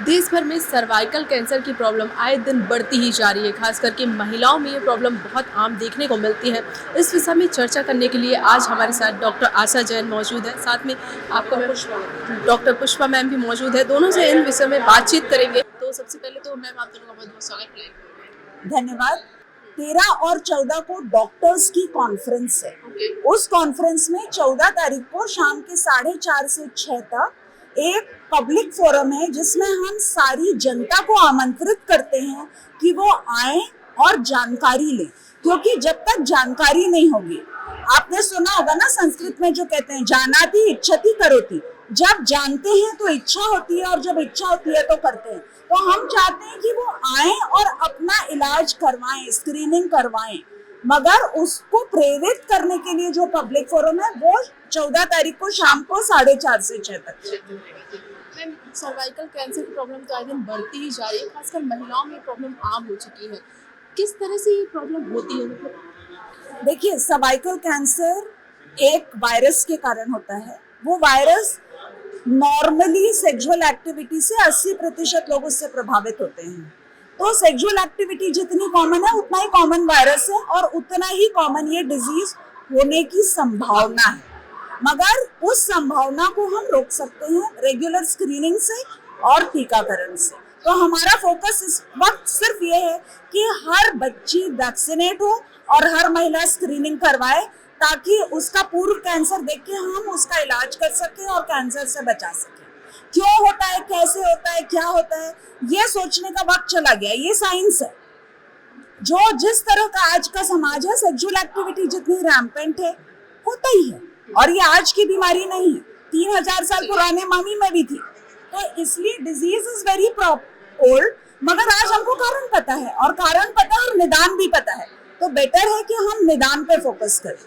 देश भर में सर्वाइकल कैंसर की प्रॉब्लम आए दिन बढ़ती ही जा रही है। खास करके महिलाओं में ये प्रॉब्लम बहुत आम देखने को मिलती है। इस विषय में चर्चा करने के लिए आज हमारे साथ डॉक्टर आशा जैन मौजूद है, साथ में आपका डॉक्टर पुष्पा मैम भी मौजूद है। दोनों से इन विषय में बातचीत करेंगे। तो सबसे पहले तो मैम आप दोनों का बहुत बहुत स्वागत है। धन्यवाद। 13 और 14 को डॉक्टर्स की कॉन्फ्रेंस है। उस कॉन्फ्रेंस में 14 तारीख को शाम के 4:30 से 6 तक एक पब्लिक फोरम है, जिसमें हम सारी जनता को आमंत्रित करते हैं कि वो आए और जानकारी लें, क्योंकि जब तक जानकारी नहीं होगी, आपने सुना होगा ना संस्कृत में जो कहते हैं जानाति इच्छति करोति, जब जानते हैं तो इच्छा होती है और जब इच्छा होती है तो करते हैं। तो हम चाहते हैं कि वो आए और अपना इलाज करवाएं, स्क्रीनिंग करवाएं, मगर उसको प्रेरित करने के लिए जो पब्लिक फोरम है वो 14 तारीख को शाम को 4:30 से 6 तक। सर्वाइकल कैंसर की प्रॉब्लम तो आए दिन बढ़ती ही जा रही है, खासकर महिलाओं में प्रॉब्लम आम हो चुकी है। किस तरह से ये प्रॉब्लम होती है? मतलब देखिए, सर्वाइकल कैंसर एक वायरस के कारण होता है। वो वायरस नॉर्मली सेक्सुअल एक्टिविटी से 80% लोग उससे प्रभावित होते हैं। तो सेक्सुअल एक्टिविटी जितनी कॉमन है उतना ही कॉमन वायरस है और उतना ही कॉमन ये डिजीज होने की संभावना है। मगर उस संभावना को हम रोक सकते हैं रेगुलर स्क्रीनिंग से और टीकाकरण से। तो हमारा फोकस इस वक्त सिर्फ ये है कि हर बच्ची वैक्सीनेट हो और हर महिला स्क्रीनिंग करवाए, ताकि उसका पूर्व कैंसर देख के हम उसका इलाज कर सकें और कैंसर से बचा सकें। क्यों होता है, कैसे होता है, क्या होता है, ये सोचने का वक्त चला गया। ये साइंस है। जो जिस तरह का आज का समाज है, सेक्सुअल एक्टिविटी जितनी रैम्पेंट है, होता ही है। और ये आज की बीमारी नहीं है, 3000 साल पुराने मम्मी में भी थी। तो इसलिए डिजीज इज वेरी ओल्ड, मगर आज हमको कारण पता है, और कारण पता है और निदान भी पता है। तो बेटर है कि हम निदान पे फोकस करें।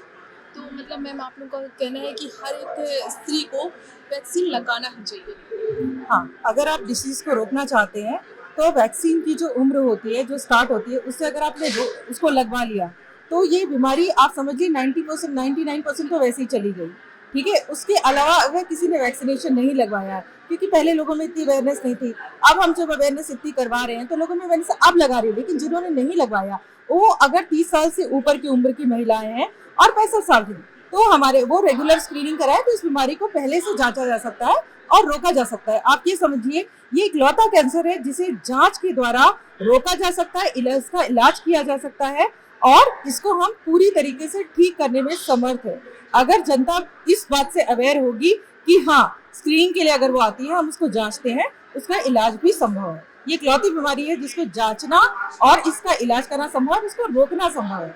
तो मतलब मैम आप लोगों का कहना है कि हर एक स्त्री को वैक्सीन लगाना ही चाहिए। हाँ, अगर आप डिसीज को रोकना चाहते हैं तो वैक्सीन की जो उम्र होती है, जो स्टार्ट होती है, उससे अगर आपने उसको लगवा लिया तो ये बीमारी आप समझिए 90% 99% तो वैसे ही चली गई। ठीक है। उसके अलावा अगर किसी ने वैक्सीनेशन नहीं लगवाया, क्योंकि पहले लोगों में इतनी अवेयरनेस नहीं थी, अब हम जब अवेयरनेस इतनी करवा रहे हैं तो लोगों में अवेयरनेस अब लगा रही है। लेकिन जिन्होंने नहीं लगवाया, वो अगर 30 साल से ऊपर की उम्र की महिलाएं हैं और 65 साल की, तो हमारे वो रेगुलर स्क्रीनिंग कराए तो इस बीमारी को पहले से जांचा जा सकता है और रोका जा सकता है। आप ये समझिए, ये इकलौता कैंसर है जिसे जांच के द्वारा रोका जा सकता है, इसका इलाज किया जा सकता है और इसको हम पूरी तरीके से ठीक करने में समर्थ है। अगर जनता इस बात से अवेयर होगी कि हाँ, स्क्रीनिंग के लिए अगर वो आती है, हम उसको जांचते हैं, उसका इलाज भी संभव है। ये इकलौती बीमारी है जिसको जांचना और इसका इलाज करना संभव है, इसको रोकना संभव है,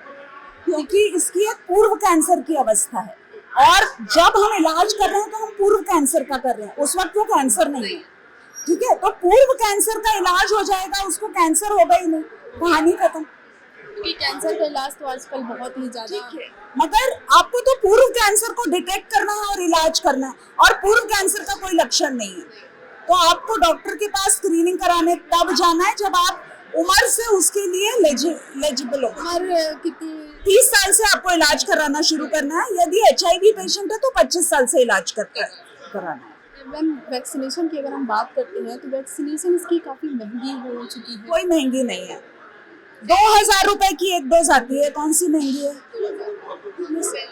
क्योंकि इसकी एक पूर्व कैंसर की अवस्था है। और जब हम इलाज कर रहे हैं तो हम पूर्व कैंसर का कर रहे हैं, उस वक्त वो कैंसर नहीं है। ठीक है। तो पूर्व कैंसर का इलाज हो जाएगा, उसको कैंसर होगा ही नहीं, कहानी खत्म। क्योंकि कैंसर का इलाज तो आजकल बहुत ही ज्यादा है, मगर आपको तो पूर्व कैंसर को डिटेक्ट करना है और इलाज करना है, और पूर्व कैंसर का कोई लक्षण नहीं है। तो आपको डॉक्टर के पास स्क्रीनिंग कराने तब जाना है जब आप उम्र से उसके लिए एलिजिबल हो। उम्र कितनी? 30 साल से आपको इलाज कराना शुरू करना है। यदि HIV पेशेंट है तो 25 साल से इलाज कराना है। मैम, वैक्सीनेशन की अगर हम बात करते हैं तो वैक्सीनेशन इसकी काफी महंगी हो चुकी है। कोई महंगी नहीं है, 2000 रुपए की एक डोज आती है। कौन सी महंगी है?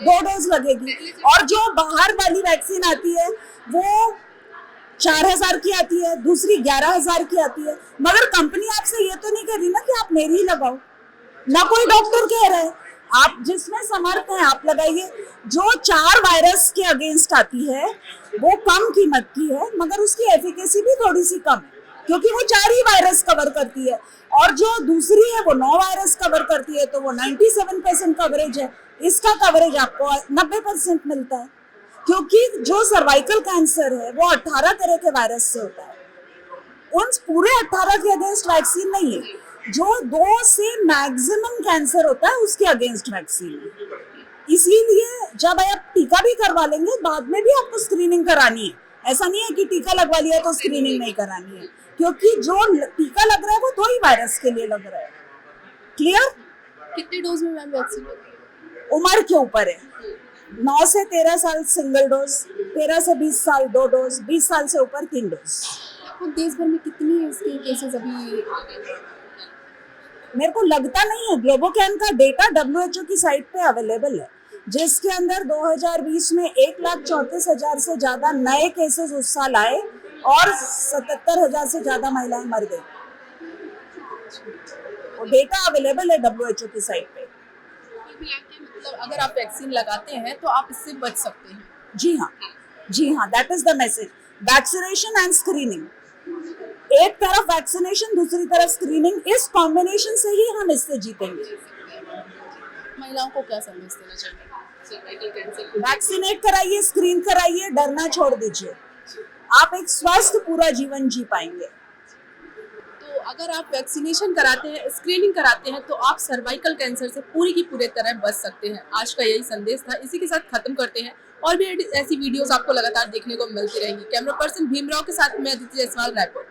2 डोज लगेगी। और जो बाहर वाली वैक्सीन आती है वो 4000 की आती है, दूसरी 11000 की आती है। मगर कंपनी आपसे ये तो नहीं कह रही ना कि आप मेरी ही लगाओ, ना कोई डॉक्टर कह रहा है। आप जिसमें समर्थ हैं आप लगाइए। जो 4 वायरस के अगेंस्ट आती है वो कम कीमत की है, मगर उसकी एफिकेसी भी थोड़ी सी कम है, क्योंकि वो 4 ही वायरस कवर करती है। और जो दूसरी है वो 9 वायरस कवर करती है, तो वो 97% कवरेज है। इसका कवरेज आपको 90% मिलता है, क्योंकि जो सर्वाइकल कैंसर है वो 18 तरह के वायरस से होता है। उन पूरे 18 के अगेंस्ट वैक्सीन नहीं है। जो 2 से मैक्सिमम कैंसर होता है उसके अगेंस्ट वैक्सीन है। इसीलिए जब आप टीका भी करवा लेंगे, बाद में भी आपको स्क्रीनिंग करानी है। ऐसा नहीं है कि टीका लगवा लिया तो स्क्रीनिंग नहीं करानी है, क्योंकि जो टीका लग रहा है वो 2 ही वायरस के लिए लग रहा है। क्लियर? कितने डोज में मैम वैक्सीन? उम्र के ऊपर है। 9 से 13 साल सिंगल डोज, 13 से 20 साल 2 डोज, 20 साल से ऊपर 3 डोज। देश भर में कितनी इसके केसेस अभी आ गए? मेरे को लगता नहीं है, ग्लोबोकैन का डेटा WHO की साइट पे अवेलेबल है, जिसके अंदर 2020 में 1,34,000 से ज्यादा नए केसेस उस साल आए और 77,000 से ज्यादा महिलाएं मर गई। वो डेटा अवेलेबल है WHO की साइट पे। कुल मिला के मतलब अगर आप वैक्सीन लगाते हैं तो आप इससे बच सकते हैं। जी हाँ, जी हाँ, that is the message. Vaccination and screening, एक तरफ वैक्सीनेशन, दूसरी तरफ स्क्रीनिंग, इस कॉम्बिनेशन से ही हम इससे जीतेंगे। महिलाओं को क्या संदेश देना चाहिए सर्वाइकल कैंसर को? वैक्सीनेट कराइए, स्क्रीन कराइए, डरना छोड़ दीजिए, आप एक स्वस्थ पूरा जीवन जी पाएंगे। तो अगर आप वैक्सीनेशन कराते हैं, स्क्रीनिंग कराते हैं, तो आप सर्वाइकल कैंसर से पूरी की पूरी तरह बच सकते हैं। आज का यही संदेश था। इसी के साथ खत्म करते हैं। और भी ऐसी वीडियोस आपको लगातार देखने को मिलती रहेंगी। कैमरा पर्सन भीमराव के साथ मैं अदिति जायसवाल, रायपुर।